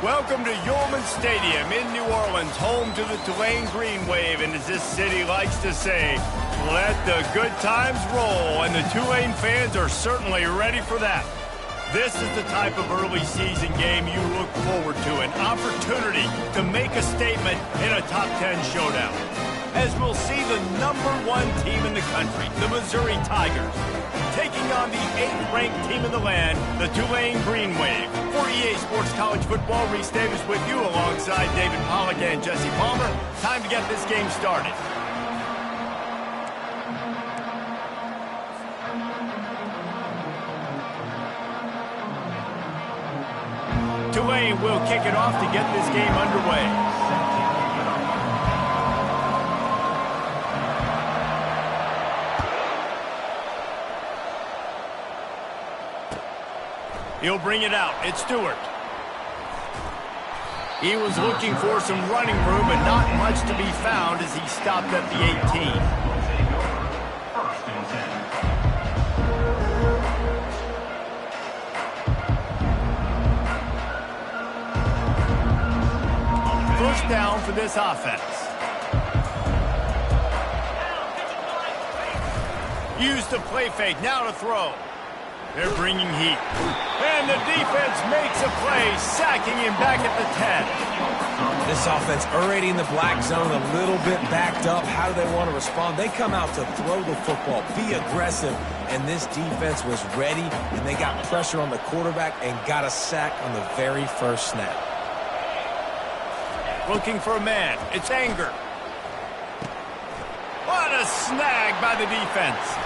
Welcome to Yulman Stadium in New Orleans, home to the Tulane Green Wave, and as this city likes to say, let the good times roll, and the Tulane fans are certainly ready for that. This is the type of early season game you look forward to, an opportunity to make a statement in a top 10 showdown. As we'll see the #1 team in the country, the Missouri Tigers, taking on the 8th-ranked team in the land, the Tulane Green Wave. For EA Sports College Football, Reese Davis with you alongside David Pollack and Jesse Palmer. Time to get this game started. Tulane will kick it off to get this game underway. He'll bring it out. It's Stewart. He was looking for some running room, but not much to be found as he stopped at the 18. First down for this offense. Use the play fake. Now to throw. They're bringing heat. And the defense makes a play, sacking him back at the 10. This offense already in the black zone, a little bit backed up. How do they want to respond? They come out to throw the football, be aggressive, and this defense was ready, and they got pressure on the quarterback and got a sack on the very first snap. Looking for a man. It's Anger. What a snag by the defense.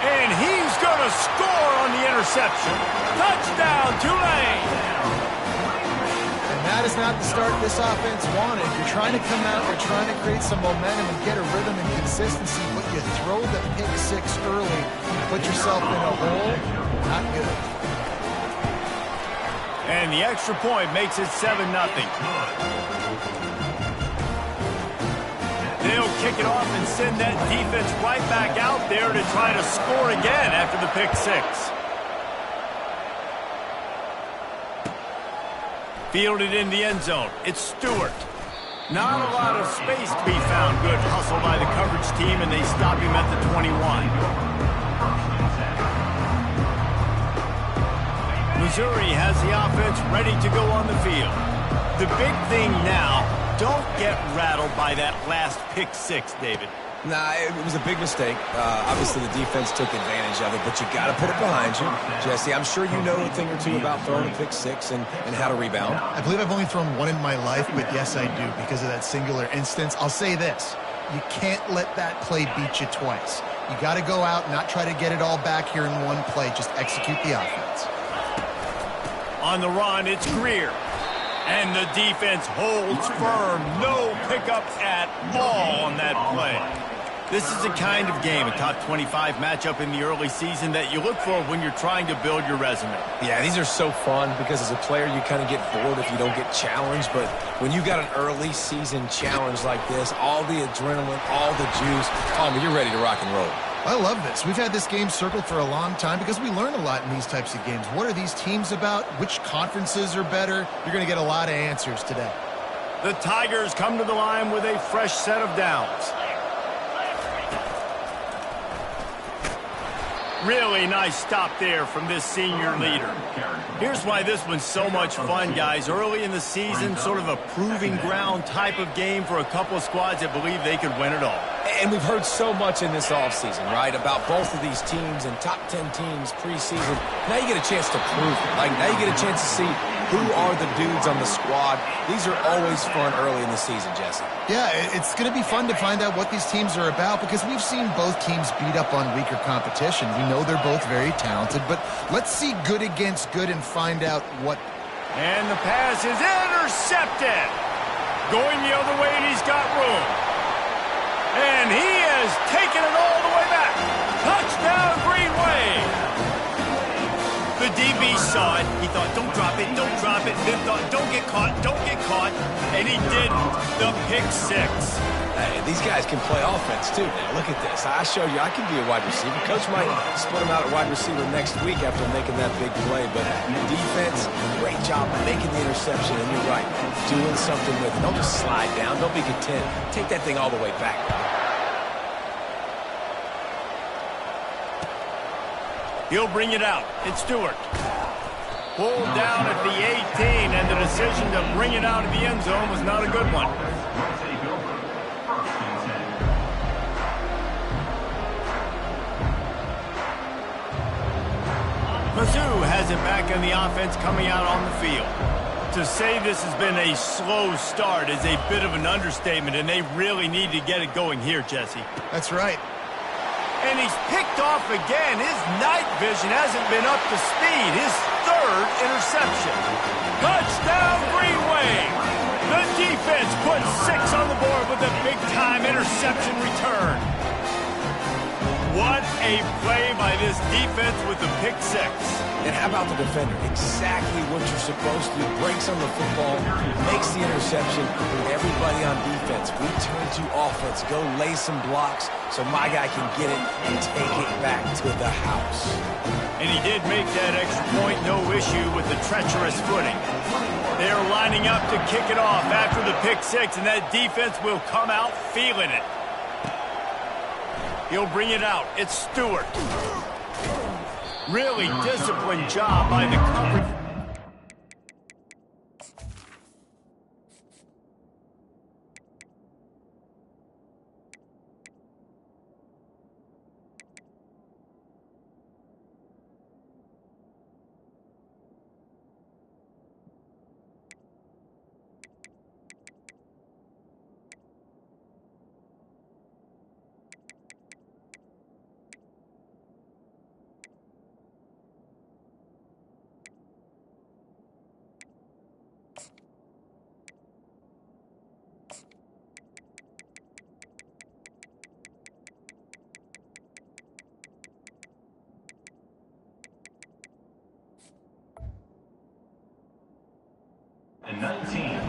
And he's going to score on the interception. Touchdown, Tulane! And that is not the start this offense wanted. You're trying to come out, you're trying to create some momentum and get a rhythm and consistency, but you throw the pick six early, put yourself in a hole, not good. And the extra point makes it 7-0. They'll kick it off and send that defense right back out there to try to score again after the pick six. Fielded in the end zone. It's Stewart. Not a lot of space to be found. Good hustle by the coverage team, and they stop him at the 21. Missouri has the offense ready to go on the field. The big thing now, don't get rattled by that last pick six, David. Nah, it was a big mistake. Obviously, the defense took advantage of it, but you got to put it behind you. Jesse, I'm sure you know a thing or two about throwing a pick six and how to rebound. I believe I've only thrown one in my life, but yes, I do because of that singular instance. I'll say this. You can't let that play beat you twice. You got to go out and not try to get it all back here in one play. Just execute the offense. On the run, it's Greer. And the defense holds firm. No pickups at all on that play. This is the kind of game, a top 25 matchup in the early season that you look for when you're trying to build your resume. Yeah, these are so fun because as a player, you kind of get bored if you don't get challenged. But when you got an early season challenge like this, all the adrenaline, all the juice, you're ready to rock and roll. I love this. We've had this game circled for a long time because we learn a lot in these types of games. What are these teams about? Which conferences are better? You're going to get a lot of answers today. The Tigers come to the line with a fresh set of downs. Really nice stop there from this senior leader. Here's why this one's so much fun, guys. Early in the season, sort of a proving ground type of game for a couple of squads that believe they could win it all. And we've heard so much in this offseason, right, about both of these teams and top 10 teams preseason. Now you get a chance to prove it. Like, now you get a chance to see who are the dudes on the squad. These are always fun early in the season, Jesse. Yeah, it's going to be fun to find out what these teams are about because we've seen both teams beat up on weaker competition. We know they're both very talented, but let's see good against good and find out what. And the pass is intercepted. Going the other way, and he's got room. And he has taken it all the way back. Touchdown, Green Wave. The DB saw it. He thought, don't drop it, don't drop it. Then thought, don't get caught, don't get caught. And he didn't. The pick six. Hey, these guys can play offense, too. Now, look at this. I showed you I can be a wide receiver. Coach might split him out at wide receiver next week after making that big play. But defense, great job making the interception. And you're right, doing something with it. Don't just slide down. Don't be content. Take that thing all the way back. He'll bring it out. It's Stewart. Pulled down at the 18, and the decision to bring it out of the end zone was not a good one. Mizzou has it back in the offense coming out on the field. To say this has been a slow start is a bit of an understatement, and they really need to get it going here, Jesse. That's right. And he's picked off again. His night vision hasn't been up to speed. His third interception. Touchdown, Green Wave. The defense puts 6 on the board with a big-time interception return. What a play by this defense with the pick 6. And how about the defender? Exactly what you're supposed to do. Breaks on the football, makes the interception. Everybody on defense, we turn to offense. Go lay some blocks so my guy can get it and take it back to the house. And he did make that extra point, no issue with the treacherous footing. They're lining up to kick it off after the pick 6, and that defense will come out feeling it. He'll bring it out. It's Stewart. Really disciplined job by the coverage.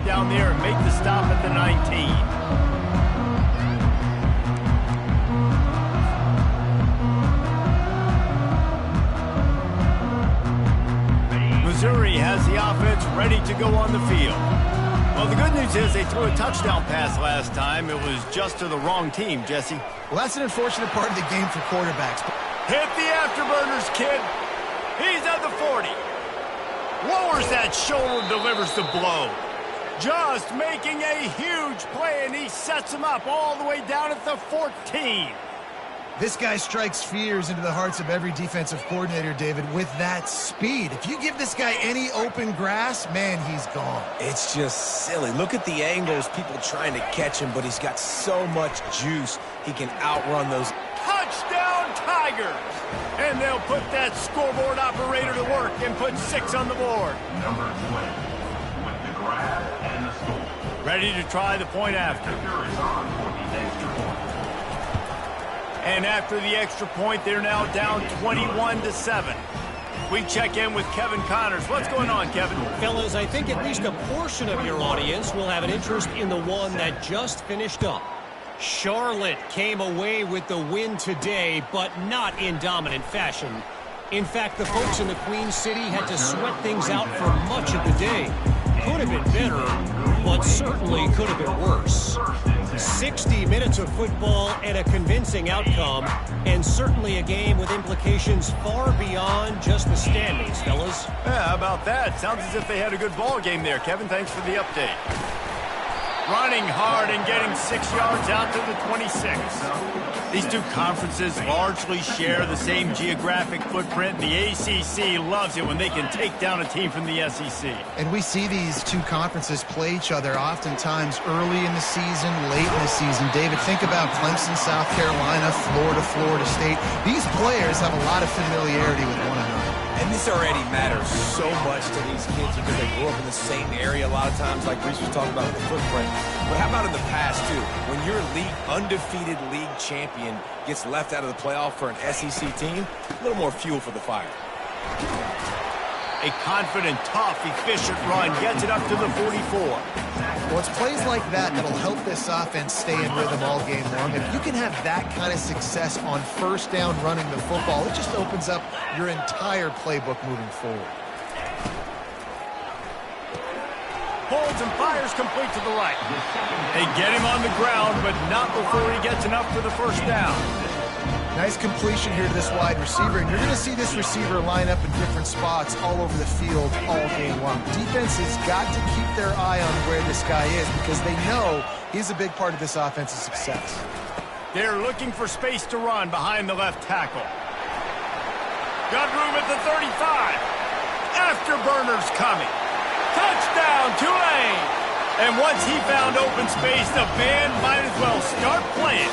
Down there and make the stop at the 19. Missouri has the offense ready to go on the field. Well, the good news is they threw a touchdown pass last time. It was just to the wrong team, Jesse. Well, that's an unfortunate part of the game for quarterbacks. Hit the afterburners, kid. He's at the 40. Lowers that shoulder, delivers the blow. Just making a huge play, and he sets him up all the way down at the 14. This guy strikes fears into the hearts of every defensive coordinator, David, with that speed. If you give this guy any open grass, man, he's gone. It's just silly. Look at the angles, people trying to catch him, but he's got so much juice. He can outrun those. Touchdown, Tigers! And they'll put that scoreboard operator to work and put 6 on the board. Number 20 with the grab and the score. Ready to try the point after. And after the extra point, they're now down 21-7. We check in with Kevin Connors. What's going on, Kevin? Fellas, I think at least a portion of your audience will have an interest in the one that just finished up. Charlotte came away with the win today, but not in dominant fashion. In fact, the folks in the Queen City had to sweat things out for much of the day. Could have been better, but certainly could have been worse. 60 minutes of football and a convincing outcome, and certainly a game with implications far beyond just the standings, fellas. Yeah, how about that? Sounds as if they had a good ball game there, Kevin. Thanks for the update. Running hard and getting 6 yards out to the 26. These two conferences largely share the same geographic footprint. The ACC loves it when they can take down a team from the SEC. And we see these two conferences play each other oftentimes early in the season, late in the season. David, think about Clemson, South Carolina, Florida, Florida State. These players have a lot of familiarity with one another. And this already matters so much to these kids because they grew up in the same area a lot of times, like Reese was talking about with the footprint. But how about in the past, too? When your undefeated league champion gets left out of the playoff for an SEC team, a little more fuel for the fire. A confident, tough, efficient run gets it up to the 44. Well, it's plays like that that'll help this offense stay in rhythm all game long. If you can have that kind of success on first down running the football, it just opens up your entire playbook moving forward. Holds and fires complete to the right. They get him on the ground, but not before he gets enough for the first down. Nice completion here to this wide receiver, and you're going to see this receiver line up in different spots all over the field all game long. Defense has got to keep their eye on where this guy is because they know he's a big part of this offense's success. They're looking for space to run behind the left tackle. Got room at the 35. Afterburners coming. Touchdown, Tulane! And once he found open space, the band might as well start playing.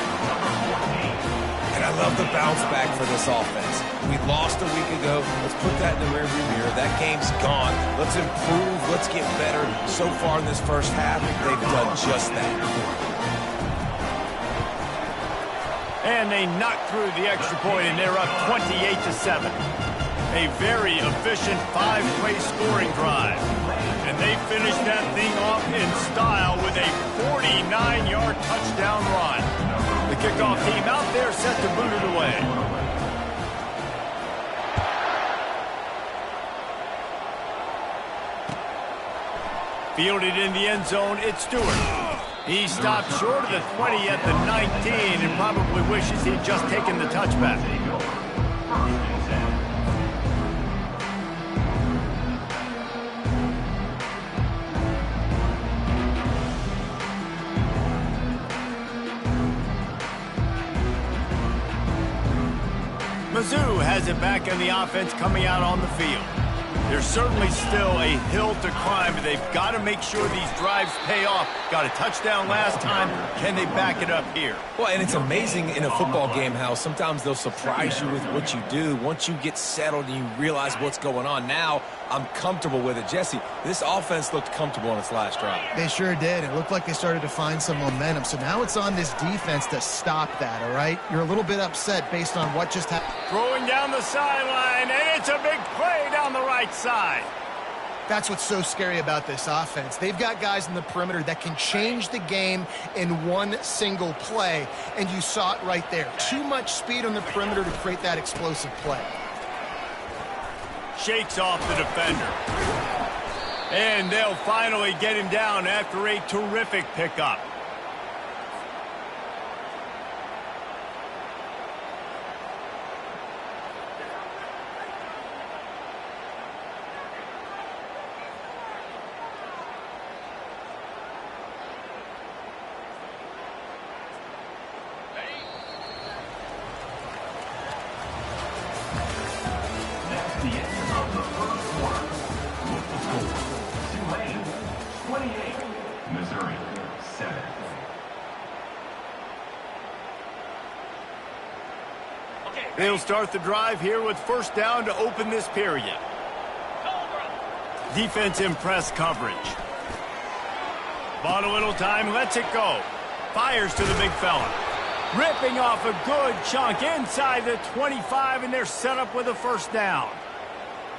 And I love the bounce back for this offense. We lost a week ago. Let's put that in the rearview mirror. That game's gone. Let's improve. Let's get better. So far in this first half, they've done just that. And they knock through the extra point, and they're up 28-7. A very efficient 5-play scoring drive. And they finish that thing off in style with a 49-yard touchdown run. The kickoff team out there set to boot it away. Fielded in the end zone, it's Stewart. He stopped short of the 20 at the 19 and probably wishes he'd just taken the touchback. Mizzou has it back in the offense coming out on the field. There's certainly still a hill to climb, but they've got to make sure these drives pay off. Got a touchdown last time. Can they back it up here? Well, and it's amazing in a football game how sometimes they'll surprise you with what you do. Once you get settled and you realize what's going on, now I'm comfortable with it. Jesse, this offense looked comfortable on its last drive. They sure did. It looked like they started to find some momentum. So now it's on this defense to stop that, all right? You're a little bit upset based on what just happened. Throwing down the sideline, and it's a big play down the right side. That's what's so scary about this offense. They've got guys in the perimeter that can change the game in one single play, and you saw it right there. Too much speed on the perimeter to create that explosive play. Shakes off the defender. And they'll finally get him down after a terrific pickup. The end of the first quarter. With the score, Tulane 28, Missouri 7. They'll start the drive here with first down to open this period. Defense in press coverage. Bought a little time, lets it go. Fires to the big fella. Ripping off a good chunk inside the 25, and they're set up with a first down.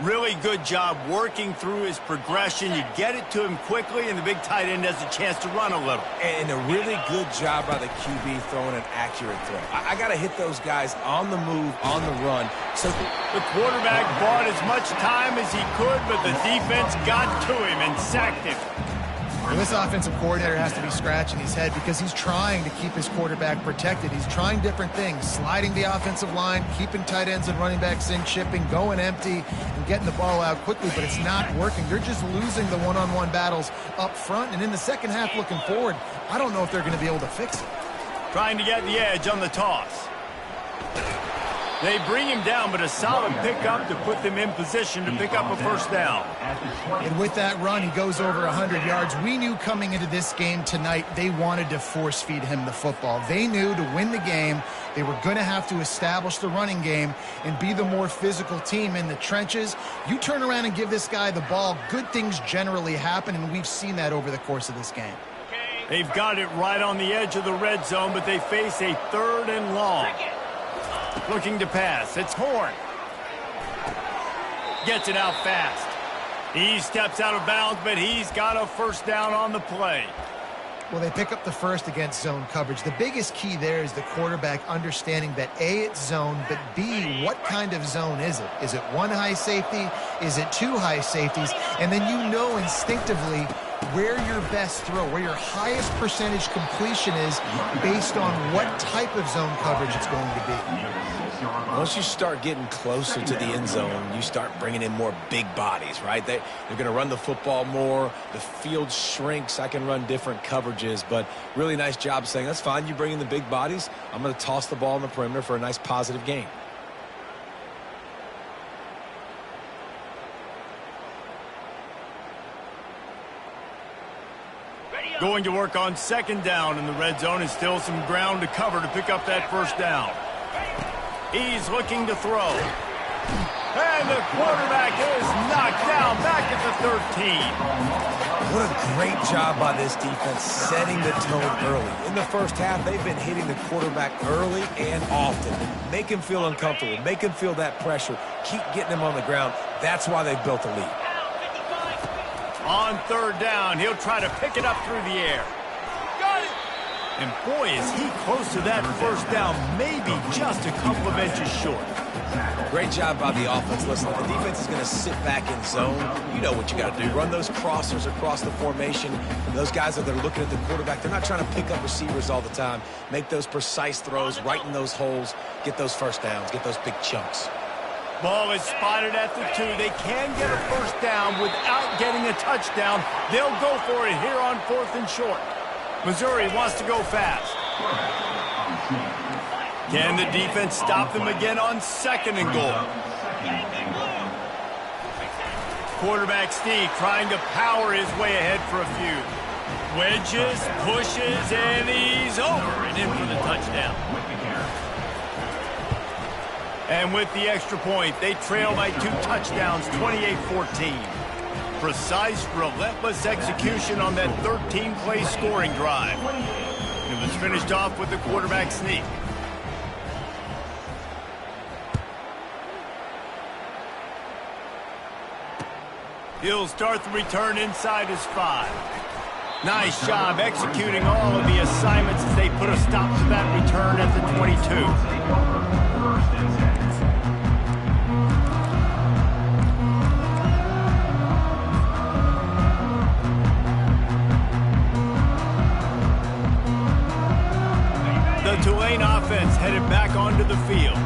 Really good job working through his progression. You get it to him quickly, and the big tight end has a chance to run a little. And a really good job by the QB throwing an accurate throw. I got to hit those guys on the move, on the run. So the quarterback bought as much time as he could, but the defense got to him and sacked him. Well, this offensive coordinator has to be scratching his head because he's trying to keep his quarterback protected. He's trying different things, sliding the offensive line, keeping tight ends and running backs in, chipping, going empty, and getting the ball out quickly, but it's not working. They're just losing the one-on-one battles up front, and in the second half looking forward, I don't know if they're going to be able to fix it. Trying to get the edge on the toss. They bring him down, but a solid pickup to put them in position to pick up a first down. And with that run, he goes over 100 yards. We knew coming into this game tonight they wanted to force feed him the football. They knew to win the game, they were going to have to establish the running game and be the more physical team in the trenches. You turn around and give this guy the ball, good things generally happen, and we've seen that over the course of this game. They've got it right on the edge of the red zone, but they face a 3rd and long. Looking to pass. It's Horn. Gets it out fast. He steps out of bounds, but he's got a first down on the play. Well, they pick up the first against zone coverage. The biggest key there is the quarterback understanding that A, it's zone, but B, what kind of zone is it? Is it one high safety? Is it two high safeties? And then you know instinctively where your best throw, where your highest percentage completion is based on what type of zone coverage it's going to be. Once you start getting closer to the end zone, you start bringing in more big bodies, right? They're going to run the football more. The field shrinks. I can run different coverages, but really nice job saying, that's fine. You bring in the big bodies. I'm going to toss the ball in the perimeter for a nice positive gain. Going to work on second down in the red zone, and still some ground to cover to pick up that first down. He's looking to throw. And the quarterback is knocked down back at the 13. What a great job by this defense setting the tone early. In the first half, they've been hitting the quarterback early and often. Make him feel uncomfortable. Make him feel that pressure. Keep getting him on the ground. That's why they built the lead. On third down, he'll try to pick it up through the air. Got it! And boy, is he close to that first down, maybe just a couple of inches short. Great job by the offense. Listen, the defense is going to sit back in zone. You know what you got to do. Run those crossers across the formation. Those guys that are looking at the quarterback, they're not trying to pick up receivers all the time. Make those precise throws, right in those holes, get those first downs, get those big chunks. Ball is spotted at the 2. They can get a first down without getting a touchdown. They'll go for it here on 4th and short. Missouri wants to go fast. Can the defense stop them again on 2nd and goal? Quarterback Steve trying to power his way ahead for a few. Wedges, pushes, and he's over and in for the touchdown. And with the extra point, they trail by 2 touchdowns, 28-14. Precise, relentless execution on that 13-play scoring drive. And it was finished off with the quarterback sneak. He'll start the return inside his 5. Nice job executing all of the assignments as they put a stop to that return at the 22. The Tulane offense headed back onto the field.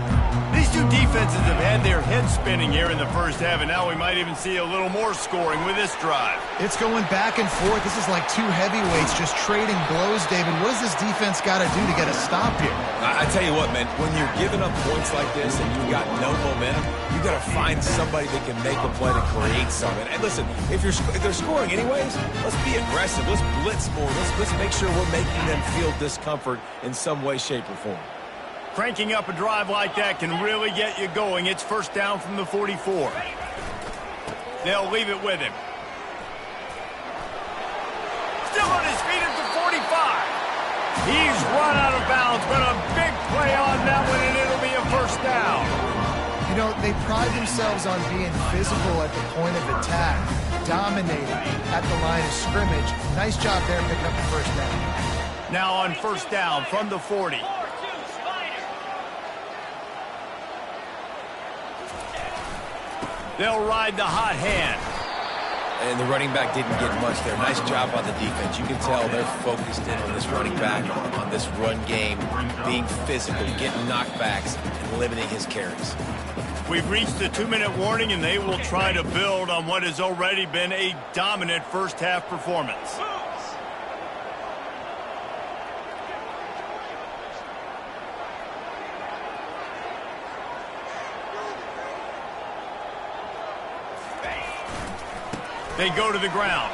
These two defenses have had their heads spinning here in the first half, and now we might even see a little more scoring with this drive. It's going back and forth. This is like two heavyweights just trading blows, David. What does this defense got to do to get a stop here? I tell you what, man, when you're giving up points like this and you got no momentum, you got to find somebody that can make a play to create something. And listen, if they're scoring anyways, let's be aggressive. Let's blitz more. Let's make sure we're making them feel discomfort in some way, shape, or form. Cranking up a drive like that can really get you going. It's first down from the 44. They'll leave it with him. Still on his feet at the 45. He's run out of bounds, but a big play on that one, and it'll be a first down. You know, they pride themselves on being physical at the point of attack, dominating at the line of scrimmage. Nice job there picking up the first down. Now on first down from the 40. They'll ride the hot hand. And the running back didn't get much there. Nice job on the defense. You can tell they're focused in on this running back, on this run game, being physical, getting knockbacks, and limiting his carries. We've reached the 2-minute warning, and they will try to build on what has already been a dominant first-half performance. They go to the ground.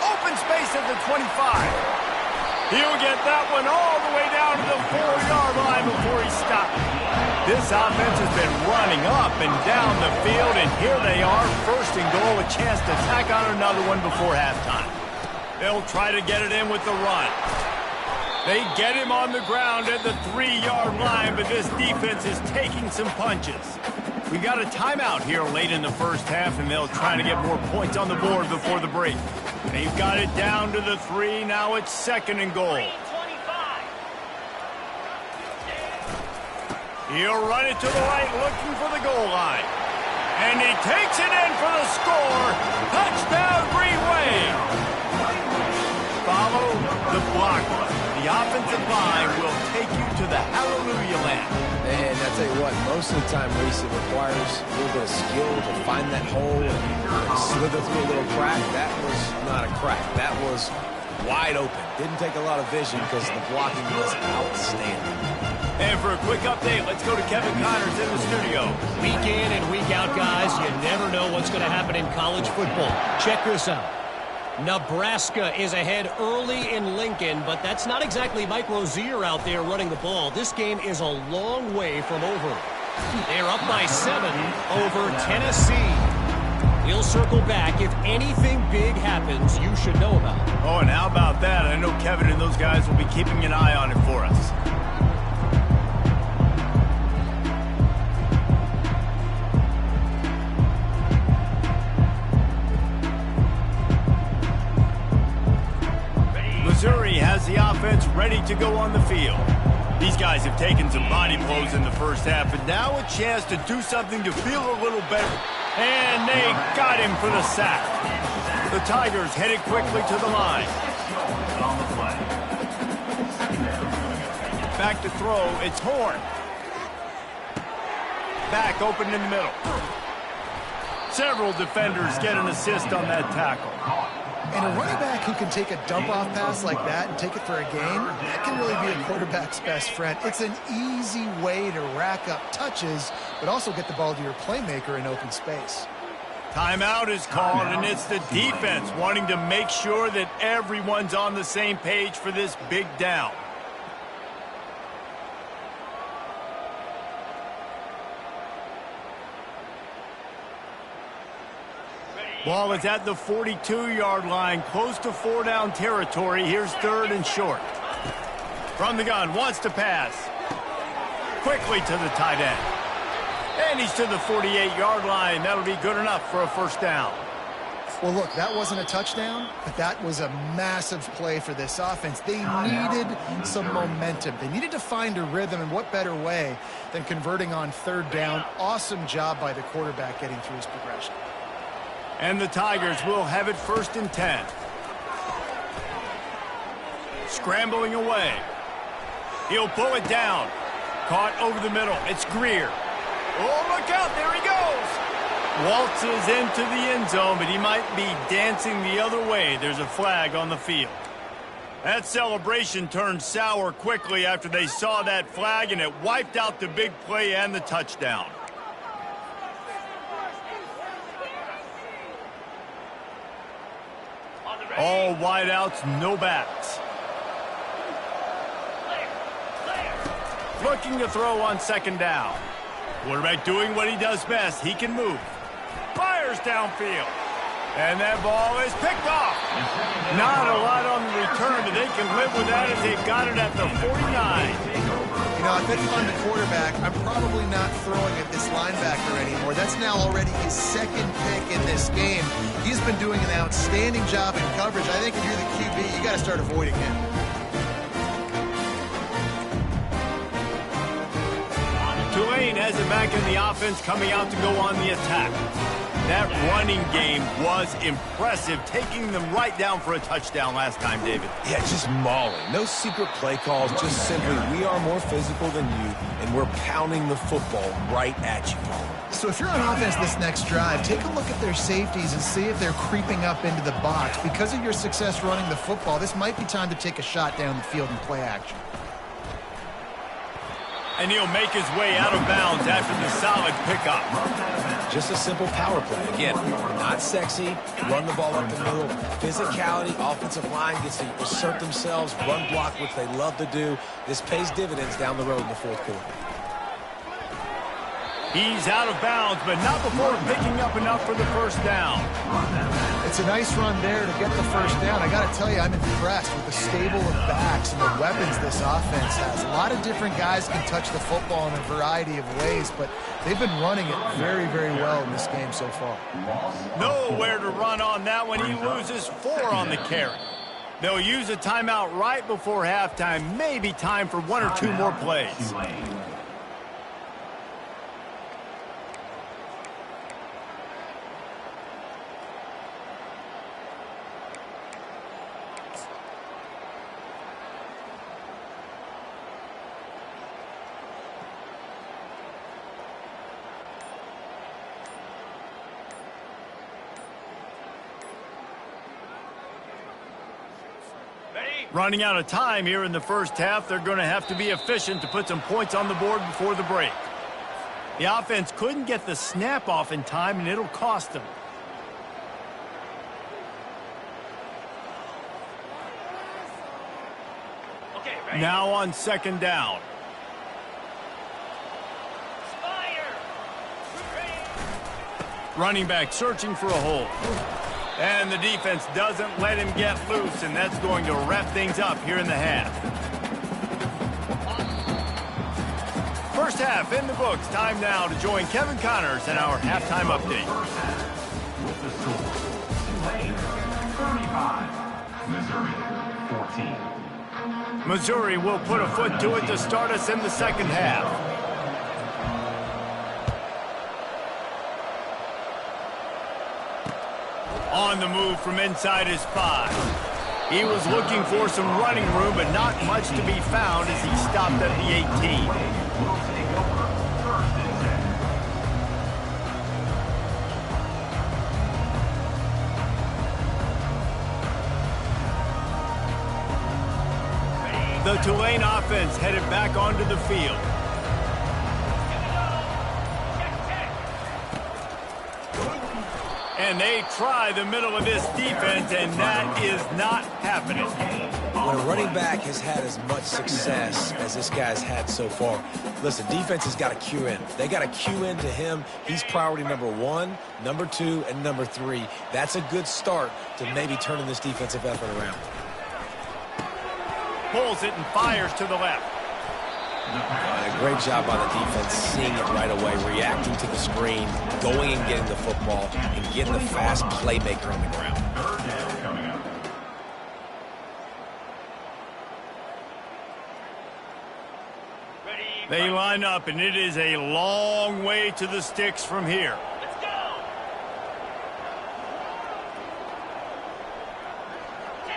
Open space at the 25. He'll get that one all the way down to the 4-yard line before he stopped. This offense has been running up and down the field, and here they are, first and goal, a chance to tack on another one before halftime. They'll try to get it in with the run. They get him on the ground at the 3-yard line, but this defense is taking some punches. We got a timeout here late in the first half, and they'll try to get more points on the board before the break. They've got it down to the 3. Now it's 2nd and goal. He'll run it to the right, looking for the goal line. And he takes it in for the score. Touchdown, Green Wave. Follow the block. The offensive line will take you to the hallelujah land. And I tell you what, most of the time, Reese, it requires a little bit of skill to find that hole and slither through a little crack. That was not a crack. That was wide open. Didn't take a lot of vision because the blocking was outstanding. And for a quick update, let's go to Kevin Connors in the studio. Week in and week out, guys, you never know what's going to happen in college football. Check this out. Nebraska is ahead early in Lincoln, but that's not exactly Mike Rozier out there running the ball. This game is a long way from over. They're up by 7 over Tennessee. We'll circle back. If anything big happens, you should know about it. Oh, and how about that? I know Kevin and those guys will be keeping an eye on it for us. Missouri has the offense ready to go on the field. These guys have taken some body blows in the first half, but now a chance to do something to feel a little better. And they got him for the sack. The Tigers headed quickly to the line. Back to throw, it's Horn. Back open in the middle. Several defenders get an assist on that tackle. And a running back who can take a dump-off pass like that and take it for a gain, that can really be a quarterback's best friend. It's an easy way to rack up touches, but also get the ball to your playmaker in open space. Timeout is called, and it's the defense wanting to make sure that everyone's on the same page for this big down. Ball is at the 42-yard line, close to 4-down territory. Here's 3rd and short. From the gun, wants to pass. Quickly to the tight end. And he's to the 48-yard line. That'll be good enough for a first down. Well, look, that wasn't a touchdown, but that was a massive play for this offense. They needed some momentum. They needed to find a rhythm, and what better way than converting on 3rd down. Awesome job by the quarterback getting through his progression. And the Tigers will have it 1st and 10. Scrambling away. He'll pull it down. Caught over the middle. It's Greer. Oh, look out. There he goes. Waltzes into the end zone, but he might be dancing the other way. There's a flag on the field. That celebration turned sour quickly after they saw that flag, and it wiped out the big play and the touchdown. All wideouts, no backs. Looking to throw on 2nd down. Quarterback doing what he does best. He can move. Fires downfield. And that ball is picked off. Not a lot on the return, but they can live with that as they've got it at the 49. You know, I bet if I'm the quarterback, I'm probably not throwing at this linebacker anymore. That's now already his 2nd pick in this game. He's been doing an outstanding job in coverage. I think if you're the QB, you got to start avoiding him. Tulane has it back in the offense, coming out to go on the attack. That running game was impressive, taking them right down for a touchdown last time, David. Yeah, just mauling. No secret play calls, just simply we are more physical than you, and we're pounding the football right at you. So if you're on offense this next drive, take a look at their safeties and see if they're creeping up into the box. Because of your success running the football, this might be time to take a shot down the field and play action. And he'll make his way out of bounds after the solid pickup. Just a simple power play. Again, not sexy, run the ball up the middle. Physicality, offensive line gets to assert themselves, run block, which they love to do. This pays dividends down the road in the 4th quarter. He's out of bounds, but not before picking up enough for the first down. It's a nice run there to get the first down. I got to tell you, I'm impressed with the stable of backs and the weapons this offense has. A lot of different guys can touch the football in a variety of ways, but they've been running it very, very well in this game so far. Nowhere to run on that one. He loses 4 on the carry. They'll use a timeout right before halftime. Maybe time for 1 or 2 more plays. Running out of time here in the first half. They're going to have to be efficient to put some points on the board before the break. The offense couldn't get the snap off in time, and it'll cost them. Now on second down. Running back searching for a hole. And the defense doesn't let him get loose, and that's going to wrap things up here in the half. First half in the books. Time now to join Kevin Connors in our halftime update. With the score, Tulane 35, Missouri 14. Missouri will put a foot to it to start us in the second half. On the move from inside his 5. He was looking for some running room, but not much to be found as he stopped at the 18. Will take over first and 10. The Tulane offense headed back onto the field. And they try the middle of this defense, and that is not happening. When a running back has had as much success as this guy's had so far, listen, defense has got to cue in. They got to cue in to him. He's priority number 1, number 2, and number 3. That's a good start to maybe turning this defensive effort around. Pulls it and fires to the left. A great job by the defense, seeing it right away, reacting to the screen, going and getting the football, and getting the fast playmaker on the ground. Third down coming up. They line up, and it is a long way to the sticks from here. Let's go!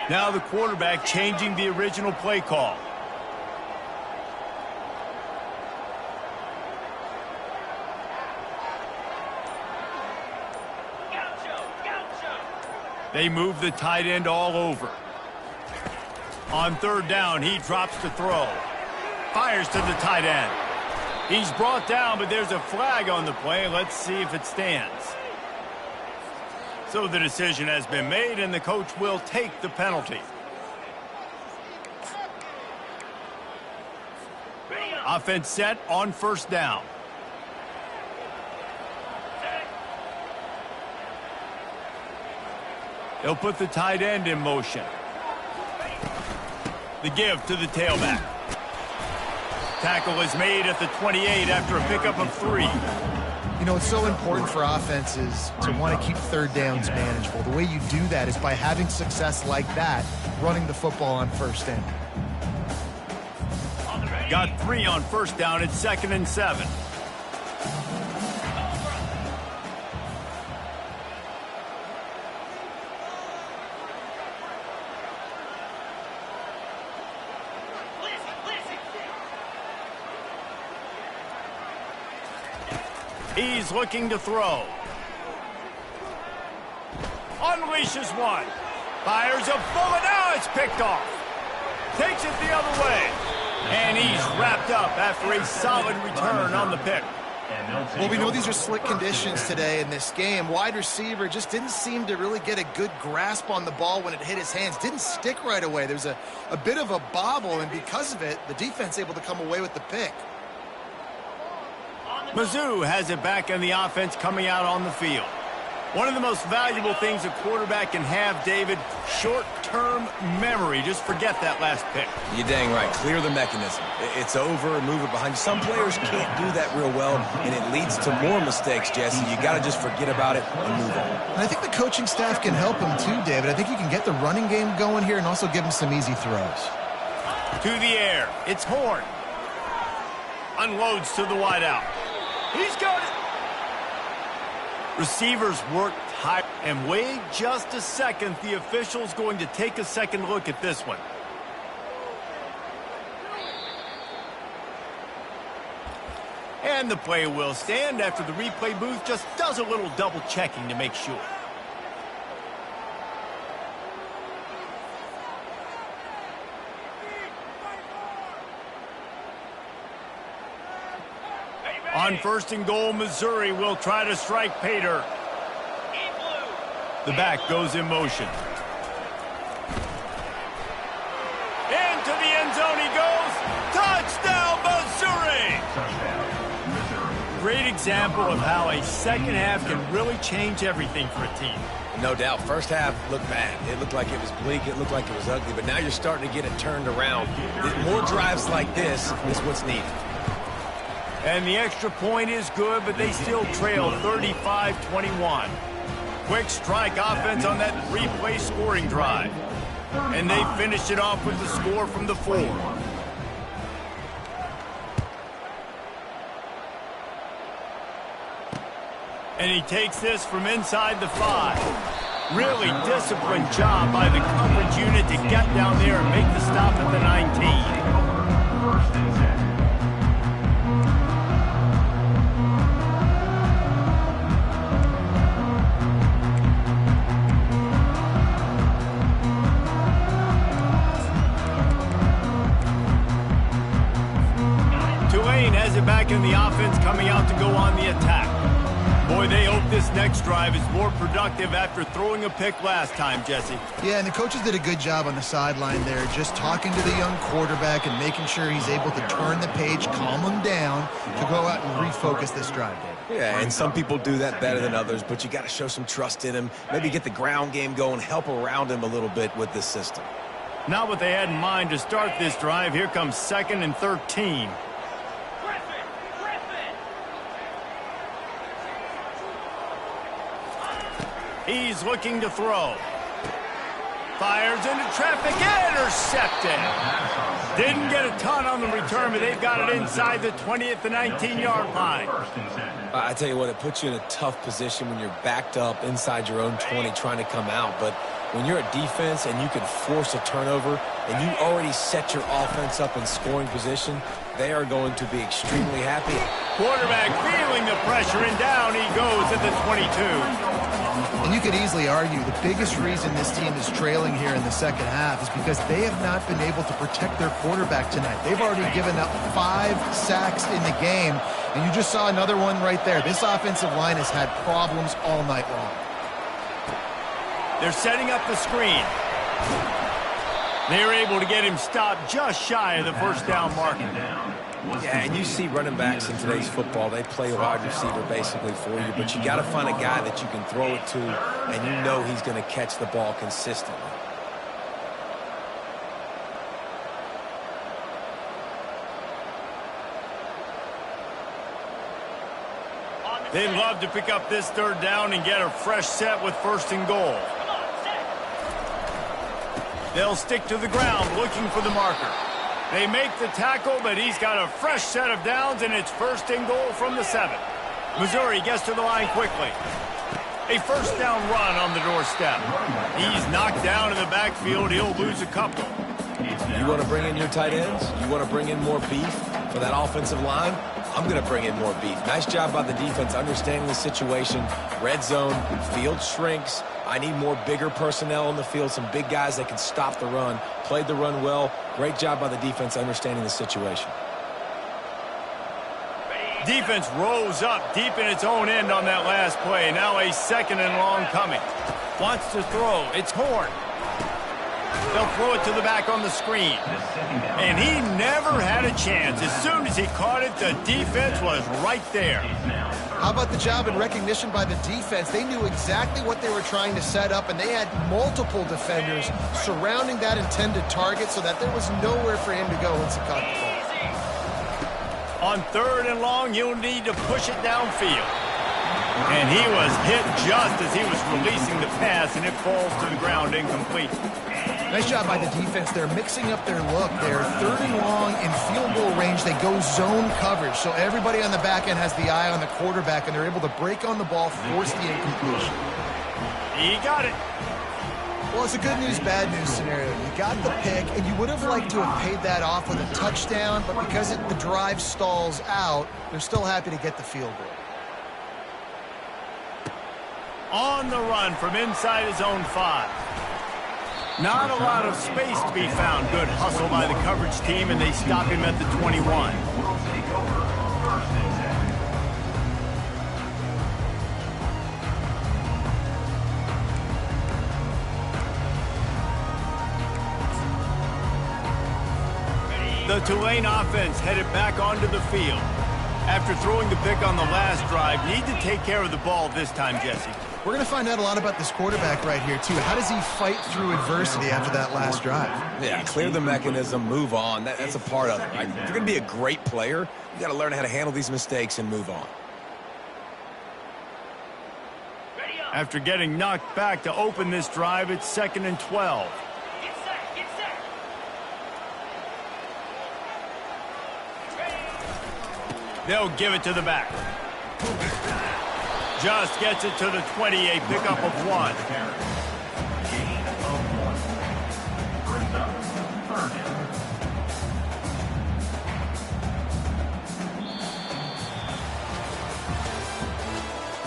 Now the quarterback changing the original play call. They move the tight end all over. On third down, he drops to throw. Fires to the tight end. He's brought down, but there's a flag on the play. Let's see if it stands. So the decision has been made, and the coach will take the penalty. Offense set on first down. They'll put the tight end in motion. The give to the tailback. Tackle is made at the 28 after a pickup of 3. You know, it's so important for offenses to want to keep third downs manageable. The way you do that is by having success like that, running the football on first down. Got 3 on first down. It's 2nd and 7. He's looking to throw. Unleashes one. Fires a bullet. Now it's picked off. Takes it the other way. And he's wrapped up after a solid return on the pick. Well, we know these are slick conditions today in this game. Wide receiver just didn't seem to really get a good grasp on the ball when it hit his hands. Didn't stick right away. There's a bit of a bobble, and because of it, the defense able to come away with the pick. Mizzou has it back in the offense coming out on the field. One of the most valuable things a quarterback can have, David, short-term memory. Just forget that last pick. You're dang right. Clear the mechanism. It's over, move it behind you. Some players can't do that real well, and it leads to more mistakes, Jesse. You got to just forget about it and move on. And I think the coaching staff can help him too, David. I think you can get the running game going here and also give him some easy throws. To the air. It's Horn. Unloads to the wideout. He's got it. Receivers work high. And wait just a second. The official's going to take a second look at this one. And the play will stand after the replay booth just does a little double checking to make sure. On first and goal, Missouri will try to strike Pater. The back goes in motion. Into the end zone he goes. Touchdown, Missouri! Great example of how a second half can really change everything for a team. No doubt. First half looked bad. It looked like it was bleak. It looked like it was ugly. But now you're starting to get it turned around. More drives like this is what's needed. And the extra point is good, but they still trail 35-21. Quick strike offense on that replay scoring drive. And they finish it off with the score from the 4. And he takes this from inside the 5. Really disciplined job by the coverage unit to get down there and make the stop at the 19. Back in the offense, coming out to go on the attack. Boy, they hope this next drive is more productive after throwing a pick last time, Jesse. Yeah, and the coaches did a good job on the sideline there, just talking to the young quarterback and making sure he's able to turn the page, calm him down to go out and refocus this drive, David. Yeah, and some people do that better than others, but you got to show some trust in him, maybe get the ground game going, help around him a little bit with this system. Not what they had in mind to start this drive. Here comes 2nd and 13. He's looking to throw. Fires into traffic. Intercepted. Didn't get a ton on the return, but they've got it inside the 20 at the 19-yard line. I tell you what, it puts you in a tough position when you're backed up inside your own 20 trying to come out. But when you're a defense and you can force a turnover and you already set your offense up in scoring position, they are going to be extremely happy. Quarterback feeling the pressure, and down he goes at the 22. And you could easily argue the biggest reason this team is trailing here in the second half is because they have not been able to protect their quarterback tonight. They've already given up 5 sacks in the game, and you just saw another one right there. This offensive line has had problems all night long. They're setting up the screen. They're able to get him stopped just shy of the first down marker. Yeah, and you see running backs in today's football, they play a wide receiver basically for you, but you got to find a guy that you can throw it to, and you know he's going to catch the ball consistently. They'd love to pick up this 3rd down and get a fresh set with 1st and goal. They'll stick to the ground looking for the marker. They make the tackle, but he's got a fresh set of downs, and it's 1st and goal from the 7. Missouri gets to the line quickly. A 1st down run on the doorstep. He's knocked down in the backfield. He'll lose a couple. You want to bring in your tight ends? You want to bring in more beef for that offensive line? I'm going to bring in more beef. Nice job by the defense understanding the situation. Red zone, field shrinks. I need more bigger personnel on the field, some big guys that can stop the run. Played the run well. Great job by the defense understanding the situation. Defense rose up deep in its own end on that last play. Now a 2nd and long coming. Wants to throw. It's Horn. They'll throw it to the back on the screen. And he never had a chance. As soon as he caught it, the defense was right there. How about the job and recognition by the defense? They knew exactly what they were trying to set up, and they had multiple defenders surrounding that intended target so that there was nowhere for him to go once he caught the ball. On 3rd and long, you'll need to push it downfield. And he was hit just as he was releasing the pass, and it falls to the ground incomplete. Nice job by the defense. They're mixing up their look. They're 3rd and long in field goal range. They go zone coverage, so everybody on the back end has the eye on the quarterback, and they're able to break on the ball, force the incompletion. He got it. Well, it's a good news, bad news scenario. You got the pick, and you would have liked to have paid that off with a touchdown, but because the drive stalls out, they're still happy to get the field goal. On the run from inside his own 5. Not a lot of space to be found. Good hustle by the coverage team, and they stop him at the 21. Will take over 1st and 10. The Tulane offense headed back onto the field. After throwing the pick on the last drive, need to take care of the ball this time, Jesse. We're going to find out a lot about this quarterback right here, too. How does he fight through adversity after that last drive? Yeah, clear the mechanism, move on. That's a part of it, right? If you're going to be a great player, you got to learn how to handle these mistakes and move on. After getting knocked back to open this drive, it's 2nd and 12. They'll give it to the back. Just gets it to the 28, pickup of 1. Gain of 1. Brings up 3rd down.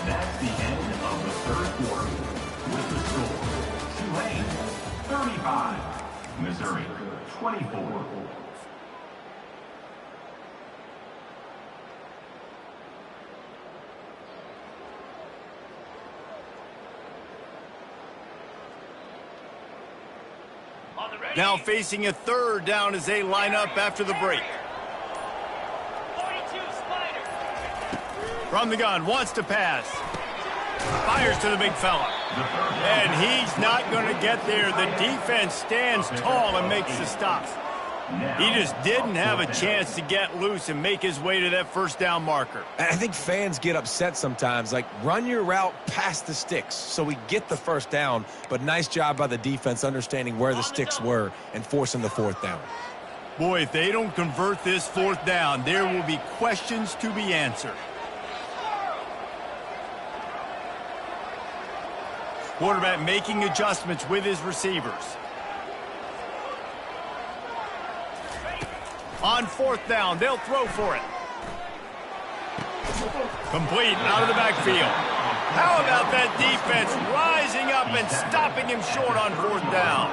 That's the end of the 3rd quarter. With the score, Tulane 35, Missouri 24. Now facing a 3rd down as they line up after the break. From the gun, wants to pass. Fires to the big fella. And he's not going to get there. The defense stands tall and makes the stop. He just didn't have a chance to get loose and make his way to that 1st down marker. And I think fans get upset sometimes, like run your route past the sticks so we get the 1st down, but nice job by the defense understanding where the sticks were and forcing the 4th down. Boy, if they don't convert this 4th down, there will be questions to be answered. Quarterback making adjustments with his receivers. On 4th down, they'll throw for it. Complete out of the backfield. How about that defense rising up and stopping him short on 4th down?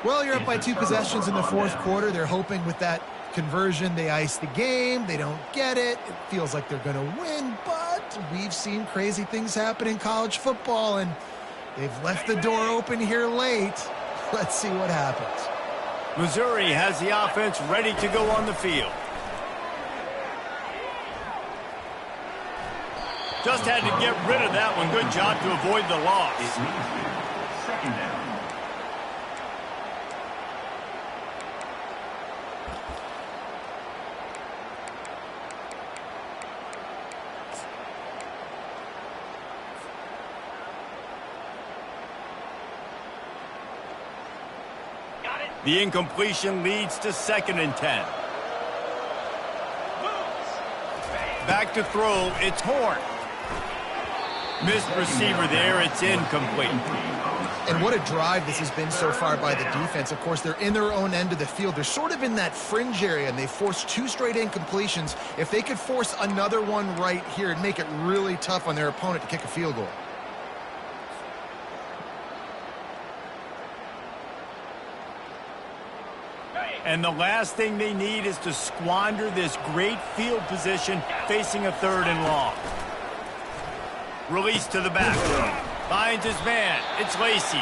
Well, you're up by 2 possessions in the 4th quarter. They're hoping with that conversion they ice the game. They don't get it. It feels like they're going to win, but we've seen crazy things happen in college football, and they've left the door open here late. Let's see what happens. Missouri has the offense ready to go on the field. Just had to get rid of that one. Good job to avoid the loss. It leads to 2nd down. The incompletion leads to 2nd and 10. Back to throw, it's Horn. Missed receiver there, it's incomplete. And what a drive this has been so far by the defense. Of course, they're in their own end of the field. They're sort of in that fringe area, and they forced 2 straight incompletions. If they could force another one right here, it'd make it really tough on their opponent to kick a field goal. And the last thing they need is to squander this great field position facing a 3rd and long. Release to the back. Finds his man. It's Lacey.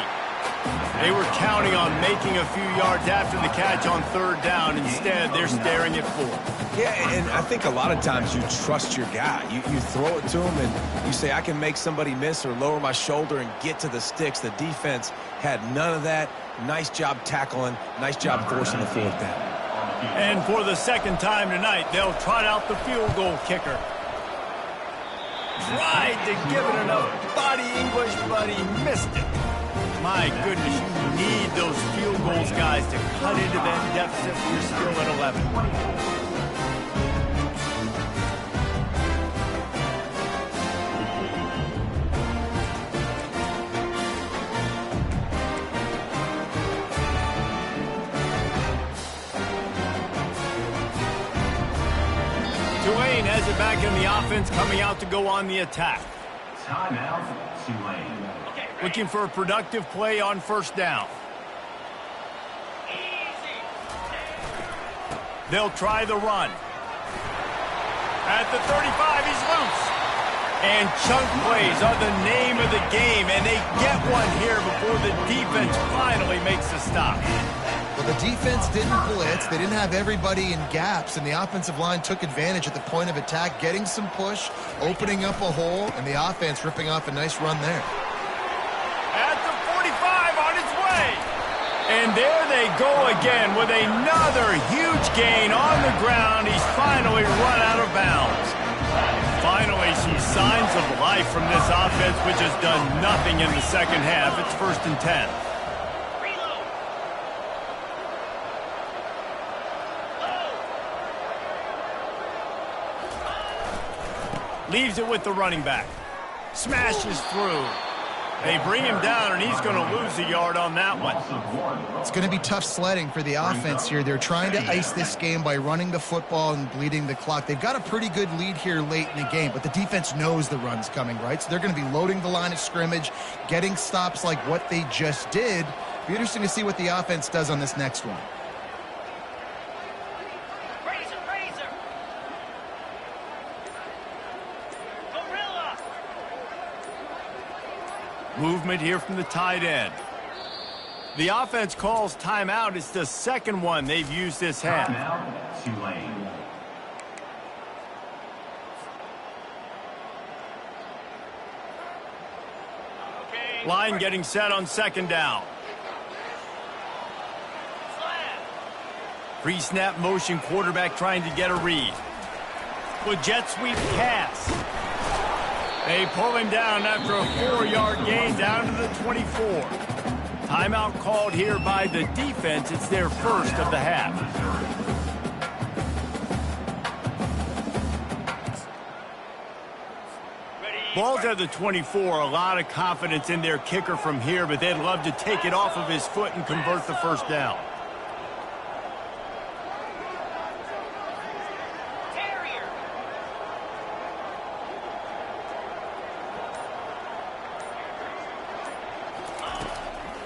They were counting on making a few yards after the catch on third down. Instead, they're staring at fourth. Yeah, and I think a lot of times you trust your guy. You throw it to him and you say, I can make somebody miss or lower my shoulder and get to the sticks. The defense had none of that. Nice job tackling. Nice job forcing the fourth down. And for the second time tonight, they'll trot out the field goal kicker. Tried to give it enough body English, but he missed it. My goodness, you need those field goals, guys, to cut into that deficit when you're still at 11. Tulane has it back in the offense, coming out to go on the attack. Timeout, Tulane. Looking for a productive play on first down. They'll try the run. At the 35, he's loose. And chunk plays are the name of the game, and they get one here before the defense finally makes a stop. Well, the defense didn't blitz. They didn't have everybody in gaps, and the offensive line took advantage at the point of attack, getting some push, opening up a hole, and the offense ripping off a nice run there. At the 45, on its way. And there they go again with another huge gain on the ground. He's finally run out of bounds. Finally, see signs of life from this offense, which has done nothing in the second half. It's 1st and 10. Leaves it with the running back. Smashes through. They bring him down, and he's going to lose a yard on that one. It's going to be tough sledding for the offense here. They're trying to ice this game by running the football and bleeding the clock. They've got a pretty good lead here late in the game, but the defense knows the run's coming, right? So they're going to be loading the line of scrimmage, getting stops like what they just did. Be interesting to see what the offense does on this next one. Movement here from the tight end. The offense calls timeout. It's the second one they've used this half. Timeout, Tulane. Line getting set on second down. Pre-snap motion, quarterback trying to get a read. With jet sweep pass. They pull him down after a 4-yard gain down to the 24. Timeout called here by the defense. It's their first of the half. Ball's at the 24. A lot of confidence in their kicker from here, but they'd love to take it off of his foot and convert the first down.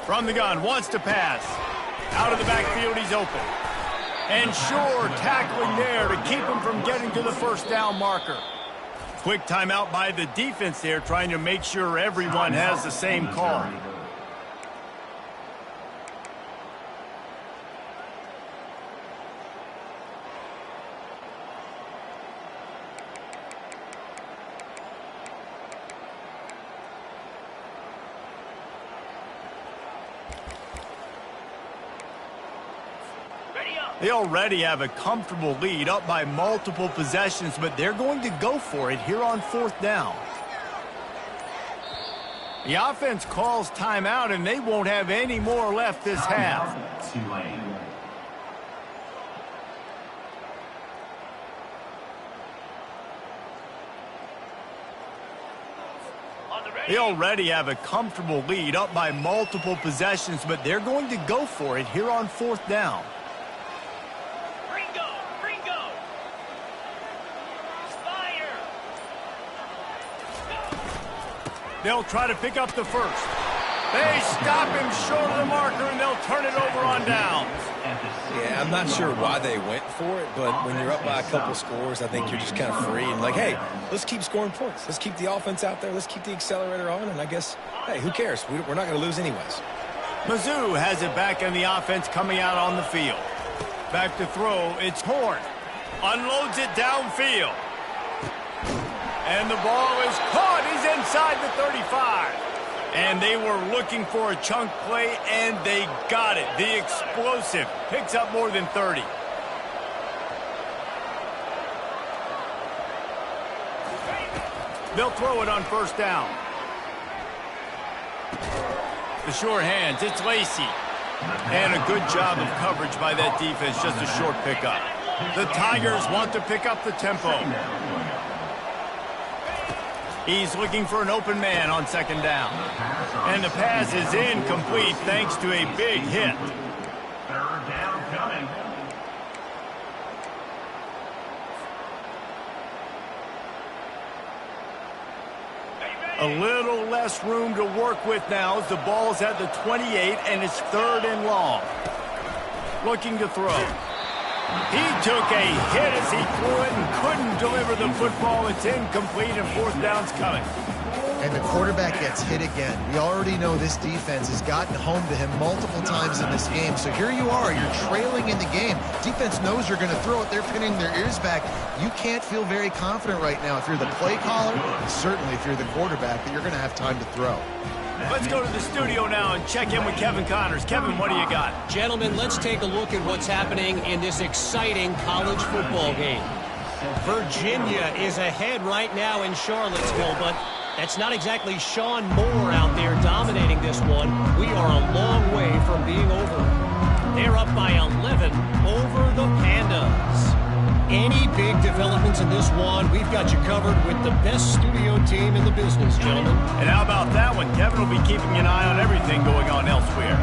From the gun, wants to pass. Out of the backfield, he's open. And sure, tackling there to keep him from getting to the first down marker. Quick timeout by the defense there, trying to make sure everyone has the same call. They already have a comfortable lead, up by multiple possessions, but they're going to go for it here on fourth down. The offense calls timeout, and they won't have any more left this half. They already have a comfortable lead, up by multiple possessions, but they're going to go for it here on fourth down. They'll try to pick up the first. They stop him short of the marker, and they'll turn it over on down. Yeah, I'm not sure why they went for it, but when you're up by a couple scores, I think you're just kind of free and like, hey, let's keep scoring points. Let's keep the offense out there. Let's keep the accelerator on, and I guess, hey, who cares? We're not going to lose anyways. Mizzou has it back in the offense coming out on the field. Back to throw, it's Horn. Unloads it downfield. And the ball is caught. He's inside the 35. And they were looking for a chunk play, and they got it. The explosive picks up more than 30. They'll throw it on first down. The sure hands, it's Lacey. And a good job of coverage by that defense, just a short pickup. The Tigers want to pick up the tempo. He's looking for an open man on second down. And the pass is incomplete thanks to a big hit. Third down coming. A little less room to work with now as the ball's at the 28 and it's third and long. Looking to throw. He took a hit as he threw it and couldn't deliver the football. It's incomplete and fourth down's coming. And the quarterback gets hit again. We already know this defense has gotten home to him multiple times in this game. So here you are, you're trailing in the game. Defense knows you're going to throw it. They're pinning their ears back. You can't feel very confident right now if you're the play caller, and certainly if you're the quarterback, that you're going to have time to throw. Let's go to the studio now and check in with Kevin Connors. Kevin, what do you got? Gentlemen, let's take a look at what's happening in this exciting college football game. Virginia is ahead right now in Charlottesville, but that's not exactly Sean Moore out there dominating this one. We are a long way from being over. They're up by 11 over the Pandas. Any big developments in this one, we've got you covered with the best studio team in the business, gentlemen. And how about that one? Kevin will be keeping an eye on everything going on elsewhere.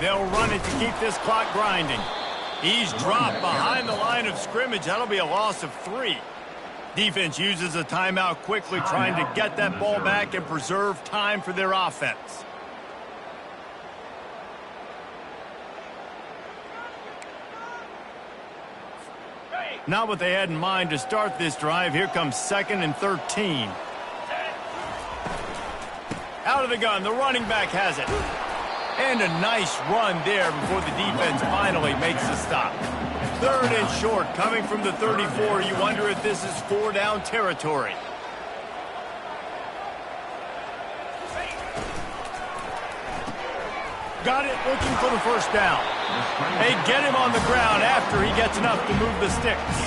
They'll run it to keep this clock grinding. He's dropped behind the line of scrimmage. That'll be a loss of 3. Defense uses a timeout quickly, trying to get that ball back and preserve time for their offense. Not what they had in mind to start this drive. Here comes 2nd and 13. Out of the gun, the running back has it. And a nice run there before the defense finally makes the stop. 3rd and short, coming from the 34. You wonder if this is 4-down territory. Got it, looking for the first down. They get him on the ground after he gets enough to move the sticks.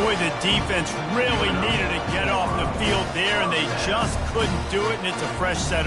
Boy, the defense really needed to get off the field there, and they just couldn't do it, and it's a fresh set of